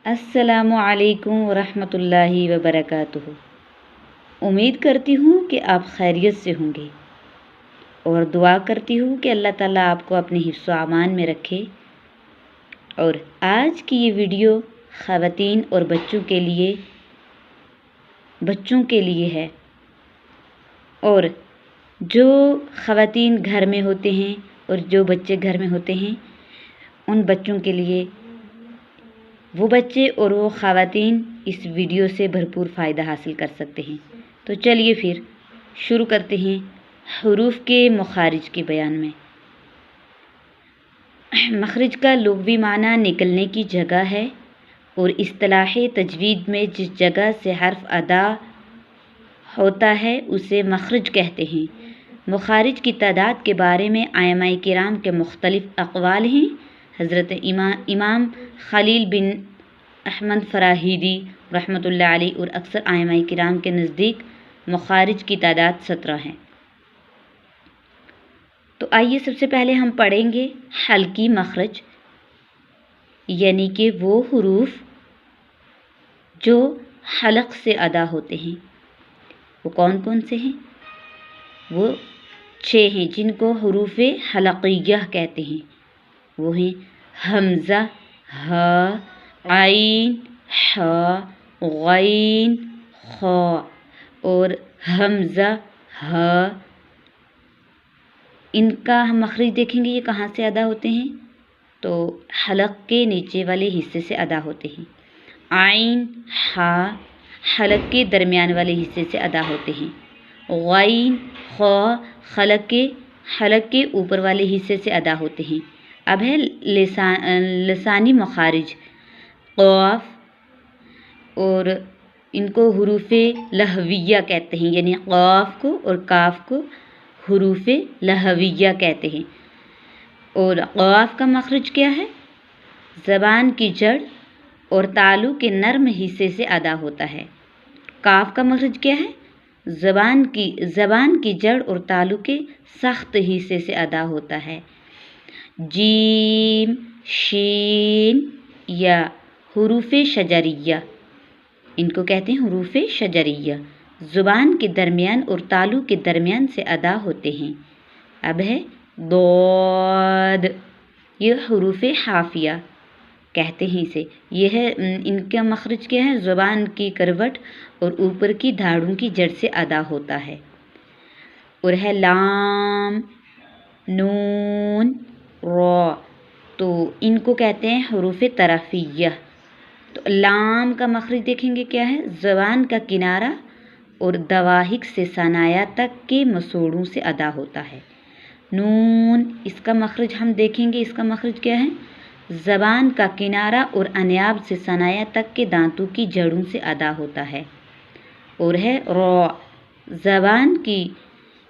السلام علیکم ورحمۃ اللہ وبرکاتہ۔ امید کرتی ہوں کہ آپ خیریت سے ہوں گے اور دعا کرتی ہوں کہ اللہ تعالیٰ آپ کو اپنے حفظ و امان میں رکھے۔ اور آج کی یہ ویڈیو خواتین اور بچوں کے لیے ہے، اور جو خواتین گھر میں ہوتے ہیں اور جو بچے گھر میں ہوتے ہیں ان بچوں کے لیے، وہ بچے اور وہ خواتین اس ویڈیو سے بھرپور فائدہ حاصل کر سکتے ہیں۔ تو چلیے پھر شروع کرتے ہیں حروف کے مخارج کے بیان میں۔ مخرج کا لغوی معنی نکلنے کی جگہ ہے، اور اصطلاح تجوید میں جس جگہ سے حرف ادا ہوتا ہے اسے مخرج کہتے ہیں۔ مخارج کی تعداد کے بارے میں ائمہ کرام کے مختلف اقوال ہیں۔ حضرت امام خلیل بن احمد فراہیدی رحمۃ اللہ علیہ اور اکثر ائمہ کرام کے نزدیک مخارج کی تعداد 17 ہے۔ تو آئیے سب سے پہلے ہم پڑھیں گے حلقی مخرج، یعنی کہ وہ حروف جو حلق سے ادا ہوتے ہیں۔ وہ کون کون سے ہیں؟ وہ 6 ہیں جن کو حروف حلقیہ کہتے ہیں۔ وہ ہیں حمزہ، ہا، عین، حا، غین، خا، اور حمزہ، ہا۔ ان کا ہم مخرج دیکھیں گے یہ کہاں سے ادا ہوتے ہیں، تو حلق کے نیچے والے حصے سے ادا ہوتے ہیں۔ عین، حا حلق کے درمیان والے حصے سے ادا ہوتے ہیں۔ غین، خا حلق کے اوپر والے حصے سے ادا ہوتے ہیں۔ اب ہے لسانی مخارج، قاف، اور ان کو حروف لہویہ کہتے ہیں، یعنی قاف کو اور کاف کو حروف لہویہ کہتے ہیں۔ اور قاف کا مخرج کیا ہے؟ زبان کی جڑ اور تالو کے نرم حصے سے ادا ہوتا ہے۔ کاف کا مخرج کیا ہے؟ زبان کی جڑ اور تالو کے سخت حصے سے ادا ہوتا ہے۔ جیم، شین، یا حروف شجریہ، ان کو کہتے ہیں حروف شجریہ، زبان کے درمیان اور تالو کے درمیان سے ادا ہوتے ہیں۔ اب ہے ضاد، یہ حروف حافیہ کہتے ہیں اسے۔ یہ ہے ان کا مخرج کیا ہے؟ زبان کی کروٹ اور اوپر کی دھاڑوں کی جڑ سے ادا ہوتا ہے۔ اور ہے لام، نون، را، تو ان کو کہتے ہیں حروف طرفیہ۔ تو لام کا مخرج دیکھیں گے کیا ہے؟ زبان کا کنارہ اور دواحک سے ثنایا تک کے مسوڑوں سے ادا ہوتا ہے۔ نون، اس کا مخرج ہم دیکھیں گے، اس کا مخرج کیا ہے؟ زبان کا کنارہ اور انیاب سے ثنایا تک کے دانتوں کی جڑوں سے ادا ہوتا ہے۔ اور ہے را، زبان کی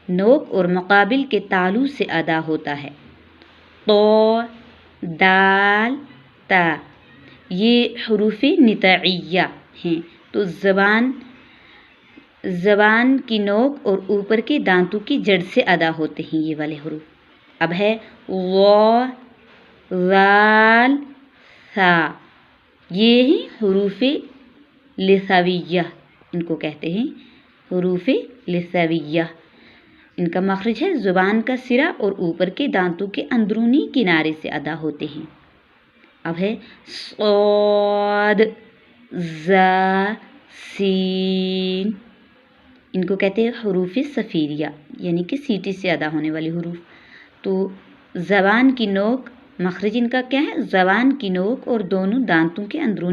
نوک اور مقابل کے تالو سے ادا ہوتا ہے۔ طا، دال، تا، یہ حروف نطعیہ ہیں، تو زبان کی نوک اور اوپر کے دانتوں کی جڑ سے ادا ہوتے ہیں یہ والے حروف۔ اب ہے وا، ذال، ثا، یہ ہیں حروف لثویہ، ان کو کہتے ہیں حروف لثویہ۔ ان کا مخرج ہے زبان کا سرا اور اوپر کے دانتوں کے اندرونی کنارے سے ادا ہوتے ہیں۔ اب ہے صاد، زا، سین، ان کو کہتے ہیں حروف صفیریہ، یعنی کہ سیٹی سے ادا ہونے والی حروف۔ تو زبان کی نوک، مخرج ان کا کیا ہے؟ زبان کی نوک اور دونوں دانتوں کے اندرونی